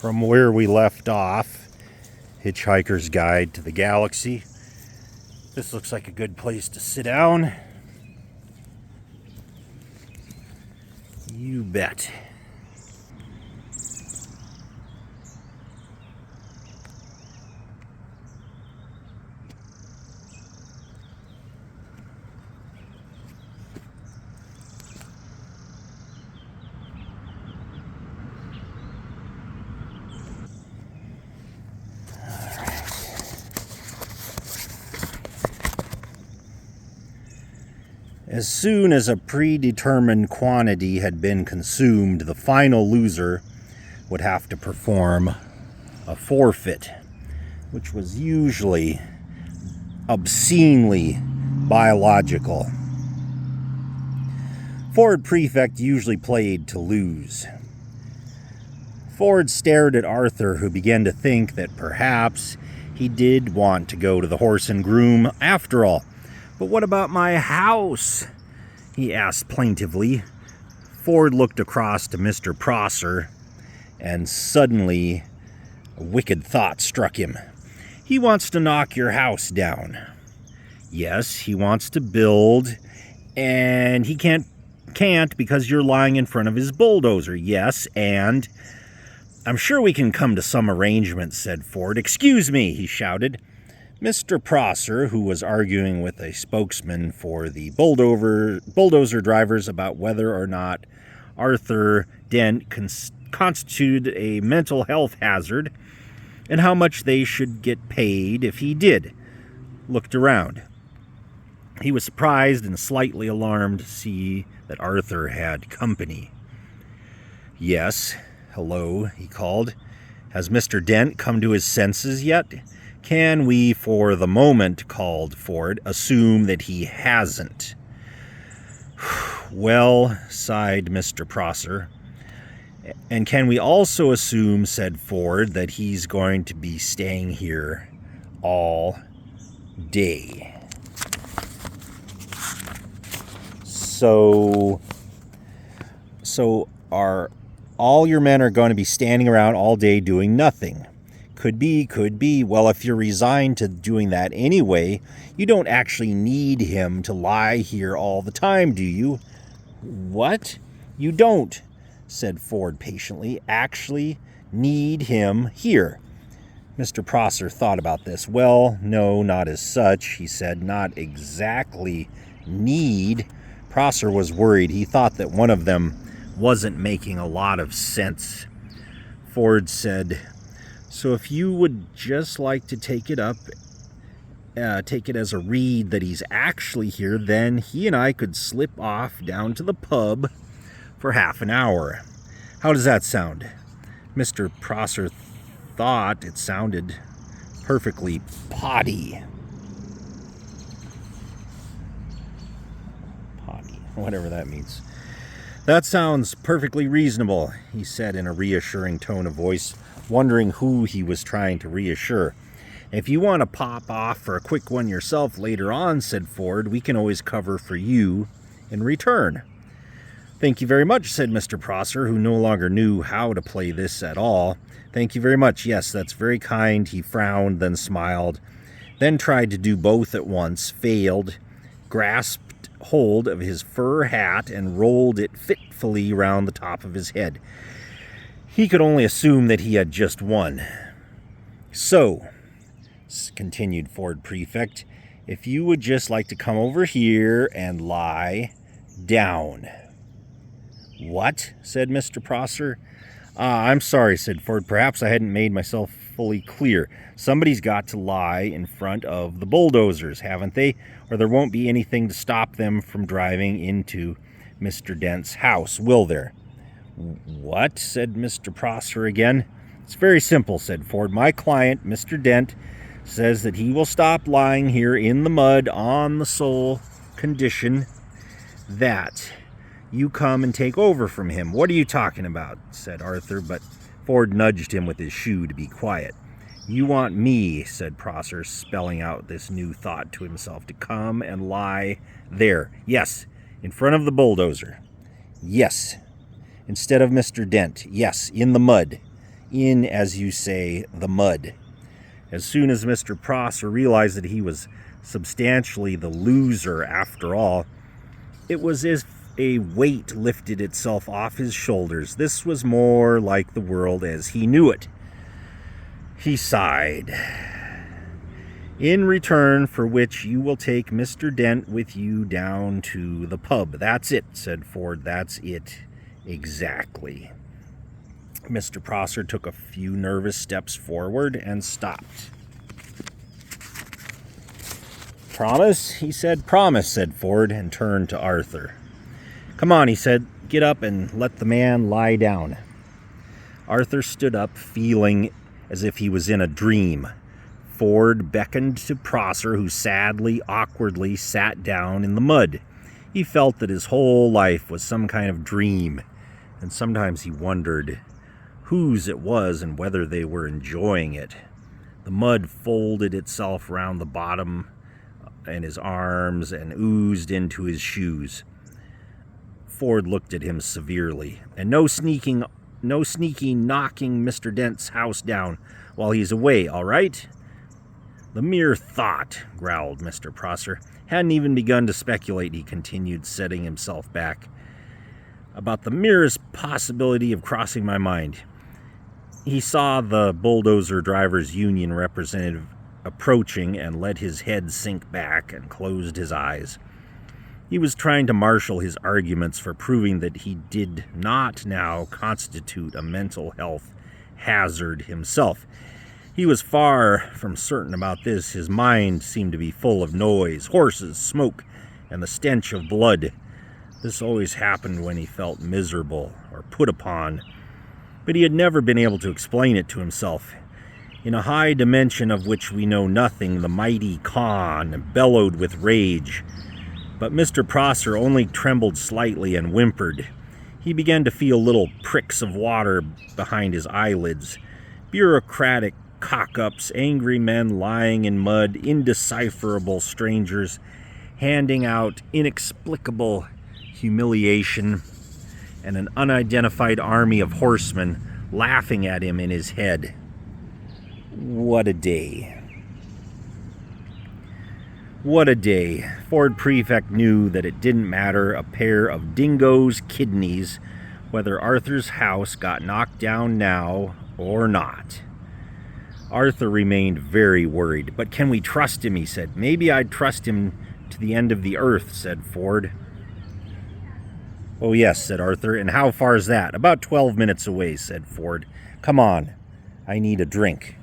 From where we left off, Hitchhiker's Guide to the Galaxy. This looks like a good place to sit down. You bet. As soon as a predetermined quantity had been consumed, the final loser would have to perform a forfeit, which was usually obscenely biological. Ford Prefect usually played to lose. Ford stared at Arthur, who began to think that perhaps he did want to go to the Horse and Groom after all. "But what about my house?" he asked plaintively. Ford looked across to Mr. Prosser, and suddenly a wicked thought struck him. "He wants to knock your house down." "Yes, he wants to build, and he can't because you're lying in front of his bulldozer." "Yes, and..." "I'm sure we can come to some arrangement," said Ford. "Excuse me," he shouted. Mr. Prosser, who was arguing with a spokesman for the bulldozer drivers about whether or not Arthur Dent constituted a mental health hazard and how much they should get paid if he did, looked around. He was surprised and slightly alarmed to see that Arthur had company. "Yes, hello," he called. "Has Mr. Dent come to his senses yet?" "Can we, for the moment," called Ford, "assume that he hasn't?" "Well," sighed Mr. Prosser. "And can we also assume," said Ford, "that he's going to be staying here all day?" So are all your men are going to be standing around all day doing nothing? Could be. Well, if you're resigned to doing that anyway, you don't actually need him to lie here all the time, do you?" "What? You don't," said Ford patiently, "actually need him here." Mr. Prosser thought about this. "Well, no, not as such," he said. "Not exactly need." Prosser was worried. He thought that one of them wasn't making a lot of sense. Ford said, "So if you would just like to take it as a read that he's actually here, then he and I could slip off down to the pub for half an hour. How does that sound?" Mr. Prosser thought it sounded perfectly potty. Whatever that means. "That sounds perfectly reasonable," he said in a reassuring tone of voice, wondering who he was trying to reassure. "If you want to pop off for a quick one yourself later on," said Ford, "we can always cover for you in return." "Thank you very much," said Mr. Prosser, who no longer knew how to play this at all. "Thank you very much. Yes, that's very kind." He frowned, then smiled, then tried to do both at once, failed, grasped hold of his fur hat and rolled it fitfully round the top of his head. He could only assume that he had just won. "So," continued Ford Prefect, "if you would just like to come over here and lie down." "What?" said Mr. Prosser. "I'm sorry," said Ford. "Perhaps I hadn't made myself fully clear. Somebody's got to lie in front of the bulldozers, haven't they? Or there won't be anything to stop them from driving into Mr. Dent's house, will there?" "What?" said Mr. Prosser again. "It's very simple," said Ford. "My client, Mr. Dent, says that he will stop lying here in the mud on the sole condition that you come and take over from him." "What are you talking about?" said Arthur, but Ford nudged him with his shoe to be quiet. "You want me," said Prosser, spelling out this new thought to himself, "to come and lie there. Yes, in front of the bulldozer. Yes. Instead of Mr. Dent. Yes, in the mud. in, as you say, the mud. As soon as Mr. Prosser realized that he was substantially the loser after all, it was as if a weight lifted itself off his shoulders. This was more like the world as he knew it. He sighed. In return for which you will take Mr. Dent with you down to the pub. That's it, said Ford. That's it. Exactly. Mr. Prosser took a few nervous steps forward and stopped. Promise, he said. Promise, said Ford, and turned to Arthur. Come on, he said. Get up and let the man lie down. Arthur stood up, feeling as if he was in a dream. Ford beckoned to Prosser, who sadly, awkwardly sat down in the mud. He felt that his whole life was some kind of dream, and sometimes he wondered whose it was and whether they were enjoying it. The mud folded itself round the bottom and his arms and oozed into his shoes. Ford looked at him severely. And no sneaky knocking Mr. Dent's house down while he's away, all right? The mere thought, growled Mr. Prosser. Hadn't even begun to speculate, he continued, setting himself back, about the merest possibility of crossing my mind. He saw the bulldozer drivers' union representative approaching and let his head sink back and closed his eyes. He was trying to marshal his arguments for proving that he did not now constitute a mental health hazard himself. He was far from certain about this. His mind seemed to be full of noise, horses, smoke, and the stench of blood. This always happened when he felt miserable or put upon, but he had never been able to explain it to himself. In a high dimension of which we know nothing, the mighty Khan bellowed with rage, but Mr. Prosser only trembled slightly and whimpered. He began to feel little pricks of water behind his eyelids. Bureaucratic cock-ups, angry men lying in mud, indecipherable strangers, handing out inexplicable humiliation, and an unidentified army of horsemen laughing at him in his head. What a day. What a day. Ford Prefect knew that it didn't matter a pair of dingoes' kidneys whether Arthur's house got knocked down now or not. Arthur remained very worried. But can we trust him, he said. Maybe I'd trust him to the end of the earth, said Ford. Oh, yes, said Arthur. And how far is that? About 12 minutes away, said Ford. Come on. I need a drink.